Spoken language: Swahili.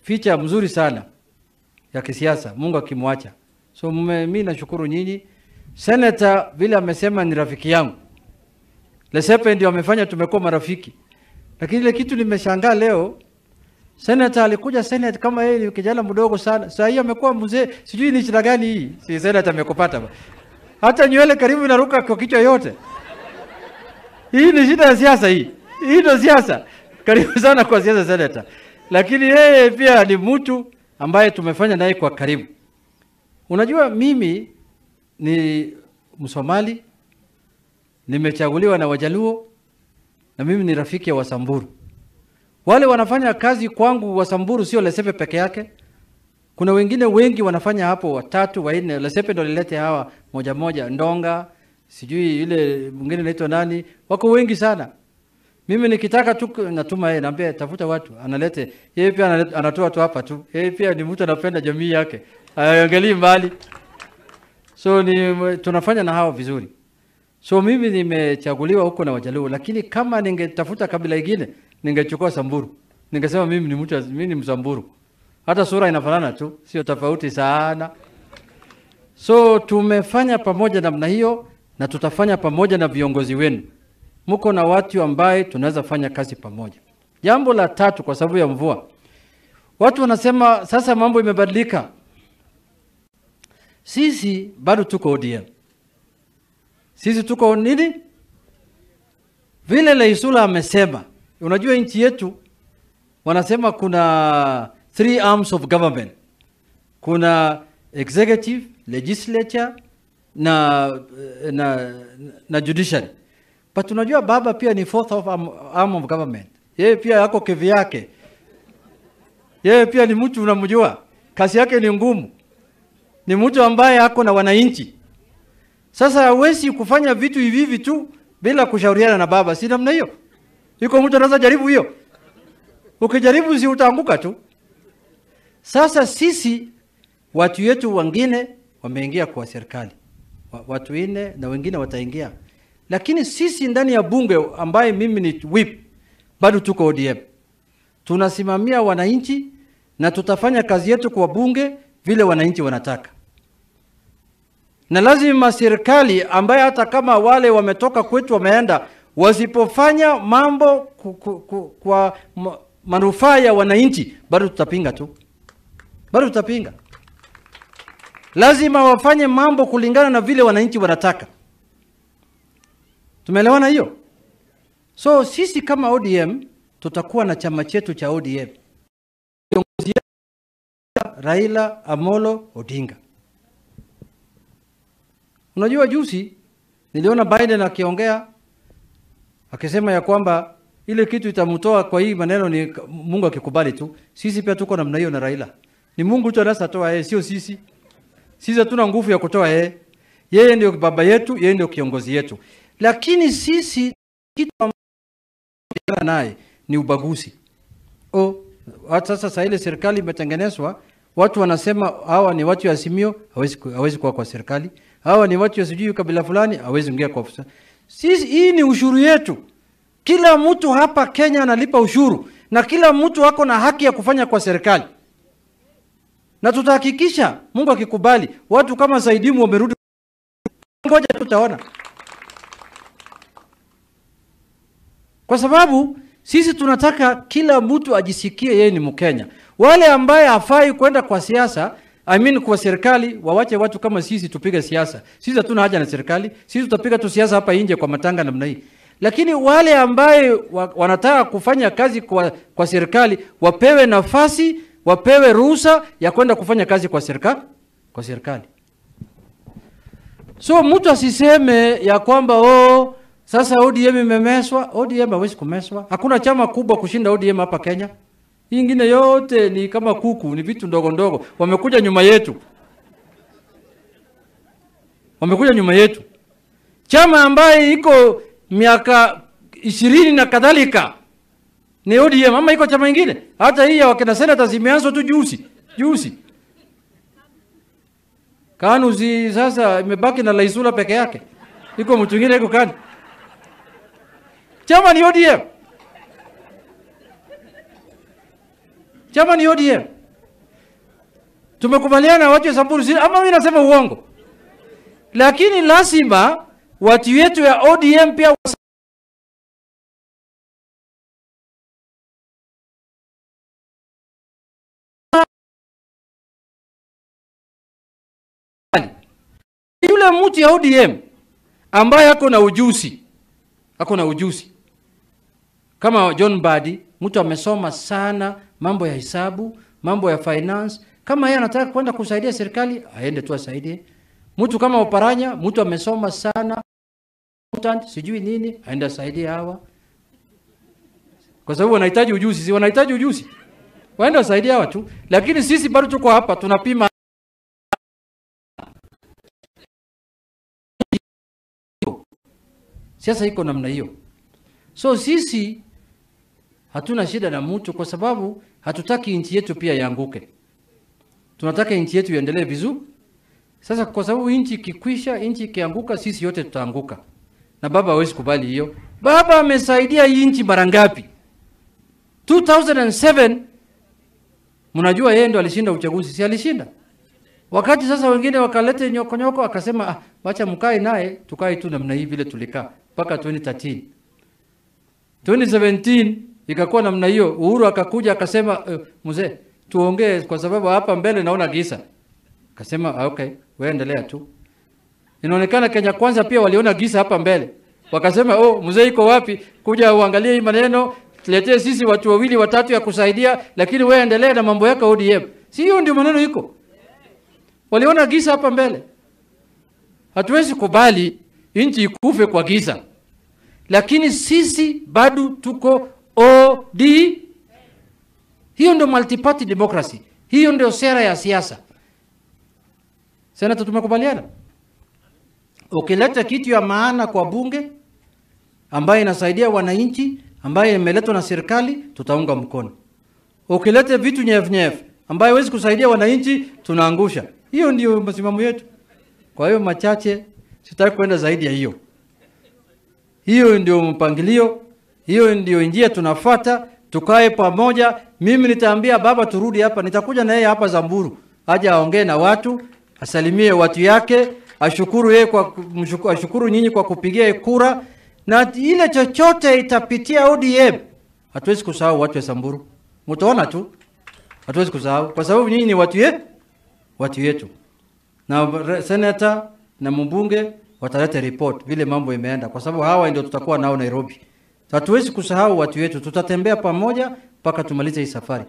feature mzuri sana ya kisiasa, Mungu akimwacha. So mimi nashukuru nyinyi. Senator vile amesema ni rafiki yangu. Lesepe ndio amefanya tumekuwa marafiki. Lakini ile kitu nimeshangaa leo, Senator alikuja Senate kama yeye ni kijana mdogo sana. Sasa hii amekuwa mzee, sijui ni shida gani hii. Si Senator amekupata. Hata nywele karibu inaruka kwa kichwa yote. Hii ni shida ya siasa hii. Hii ndio siasa. Karibu sana kwa siasa Senator. Lakini yeye pia ni mtu ambaye tumefanya naye kwa karibu. Unajua mimi ni Msomali, nimechaguliwa na Wajaluo, na mimi ni rafiki ya Wasamburu. Wale wanafanya kazi kwangu Wasamburu sio Lesepe peke yake. Kuna wengine wengi wanafanya hapo 3 4. Lesepe ndo lilete hawa moja moja, Ndonga, sijui ile mwingine anaitwa nani, wako wengi sana. Mimi nikitaka tu natuma yeye, naambia tafuta watu, analete. Yeye pia anatoa tu hapa tu. Yeye pia ni mtu anapenda jamii yake. Angalia mbali. So tunafanya na hao vizuri. So mimi nimechaguliwa huko na Wajaluo, lakini kama ningetafuta kabila lingine, ningechukua Samburu. Ningesema mimi ni Msamburu. Hata sura inafanana tu, sio tofauti sana. So tumefanya pamoja namna hiyo, na tutafanya pamoja na viongozi wenu. Mko na watu ambaye tunaweza fanya kazi pamoja. Jambo la 3, kwa sababu ya mvua. Watu wanasema sasa mambo imebadilika. Sisi bado tuko ODM. Sisi tuko nini? Vile Leisula amesema, unajua nchi yetu wanasema kuna 3 arms of government. Kuna executive, legislature na judiciary. But unajua baba pia ni 4th arm of government. Yeye pia yako kivyake. Yeye pia ni mtu unamjua. Kazi yake ni ngumu. Ni mtu ambaye hako na wananchi. Sasa hawezi kufanya vitu hivi tu bila kushauriana na baba. Si namna hiyo. Yuko mtu anaweza jaribu hiyo. Ukijaribu si utaanguka tu. Sasa sisi watu wetu wengine wameingia kwa serikali. Watu 4 na wengine wataingia. Lakini sisi ndani ya bunge ambaye mimi ni whip, bado tuko ODM. Tunasimamia wananchi na tutafanya kazi yetu kwa bunge vile wananchi wanataka. Na lazima serikali ambaye hata kama wale wametoka kwetu wameenda, wasipofanya mambo kwa manufaa ya wananchi, bado tutapinga tu. Bado tutapinga. Lazima wafanye mambo kulingana na vile wananchi wanataka. Tumeelewana hiyo? So sisi kama ODM tutakuwa na chama chetu cha ODM. Raila Amolo Odinga. Unajua juzi niliona Biden akiongea akisema ya kwamba ile kitu itamtoa kwa hii maneno ni Mungu akikubali tu. Sisi pia tuko namna hiyo na Raila. Ni Mungu tu anatoa yeye, sio sisi. Sisi hatuna nguvu ya kutoa yeye. Yeye ndio baba yetu, yeye ndio kiongozi yetu. Lakini sisi kitu ambacho naye ni ubaguzi. Hata sasa ile serikali imetengenezwa, watu wanasema hawa ni watu ya Azimio, hawezi kuwa kwa serikali. Hawa ni watu ya sijui kabila fulani, hawezi ingia kwa ofisi. Sisi hii ni ushuru yetu. Kila mtu hapa Kenya analipa ushuru na kila mtu wako na haki ya kufanya kwa serikali. Na tutahakikisha Mungu akikubali watu kama Saidimu wamerudi. Ngoja tutaona. Kwa sababu sisi tunataka kila mtu ajisikie yeye ni Mkenya. Wale ambaye hafai kwenda kwa siasa, kwa serikali, wawache watu kama sisi tupige siasa. Sisi hatuna haja na serikali. Sisi tutapiga tu siasa hapa nje kwa matanga namna hii. Lakini wale ambaye wanataka kufanya kazi kwa serikali, wapewe nafasi, wapewe ruhusa ya kwenda kufanya kazi kwa serikali. So mtu asiseme ya kwamba sasa ODM imemeswa. ODM hawezi kumeswa. Hakuna chama kubwa kushinda ODM hapa Kenya. Hii ingine yote ni kama kuku, ni vitu ndogo ndogo. Wamekuja nyuma yetu. Chama ambaye iko miaka 20 na kadhalika ni ODM, ama iko chama ingine. Hata hii ya wakina senators zimeanzwa tu juzi. KANU sasa imebaki na Laisula peke yake. Iko mtu mwingine iko KANU. Chama ni ODM. Chama ni ODM. Tumekubaliana watu wa Samburu, ama mimi nasema uongo? Lakini lazima watu wetu ya ODM pia yule mtu ya ODM ambaye ako na ujuzi kama John Mbadi, mtu amesoma sana mambo ya hisabu, mambo ya finance. Kama yeye anataka kwenda kusaidia serikali, aende tu asaidie. Mtu kama Oparanya, mtu amesoma sana sijui nini, aende asaidie hawa. Kwa sababu wanahitaji ujuzi, si wanahitaji ujuzi, waende asaidie hawa tu. Lakini sisi bado tuko hapa tunapima. Siasa iko namna hiyo. So sisi hatuna shida na mtu, kwa sababu hatutaki nchi yetu pia ianguke. Tunataka nchi yetu iendelee vizuri. Sasa kwa sababu nchi ikikwisha, nchi ikianguka, sisi yote tutaanguka. Na baba hawezi kubali hiyo. Baba amesaidia hii nchi mara ngapi? 2007 mnajua yeye ndo alishinda uchaguzi, si alishinda? Wakati sasa wengine wakalete nyokonyoko, akasema wacha mkae naye, tukae tu namna hii vile tulikaa mpaka 2013. 2017 ikakuwa namna hiyo. Uhuru akakuja akasema mzee, tuongee kwa sababu hapa mbele naona giza. Akasema okay, wewe endelea tu. Inaonekana Kenya Kwanza pia waliona giza hapa mbele. Wakasema mzee iko wapi? Kuja uangalie hii maneno, tuletee sisi watu wawili watatu ya kusaidia, lakini wewe endelea na mambo yako ODM. Si hiyo ndio maneno iko? Waliona giza hapa mbele. Hatuwezi kubali nchi ikufe kwa giza. Lakini sisi bado tuko OD. Hiyo ndio multi-party democracy. Hiyo ndio sera ya siasa. Senata, tumekubaliana. Ukileta kitu ya maana kwa bunge ambayo inasaidia wananchi, ambayo imeletwa na serikali, tutaunga mkono. Ukileta vitu nyev ambayo haiwezi kusaidia wananchi, tunaangusha. Hiyo ndio msimamo yetu. Kwa hiyo machache, sitaki kwenda zaidi ya hiyo. Hiyo ndio mpangilio, hiyo ndio njia tunafuata, tukae pamoja. Mimi nitaambia baba turudi hapa, nitakuja na yeye hapa Samburu. Aje aongee na watu, asalimie watu yake, ashukuru yeye ashukuru nyinyi kwa kupigia kura, na ile chochote itapitia ODM. Hatuwezi kusahau watu wa Samburu. Mtaona tu. Hatuwezi kusahau kwa sababu nyinyi ni watu yetu. Na senator na mbunge wataleta report vile mambo imeenda, kwa sababu hawa ndio tutakuwa nao Nairobi. Hatuwezi kusahau watu wetu, tutatembea pamoja mpaka tumalize hii safari.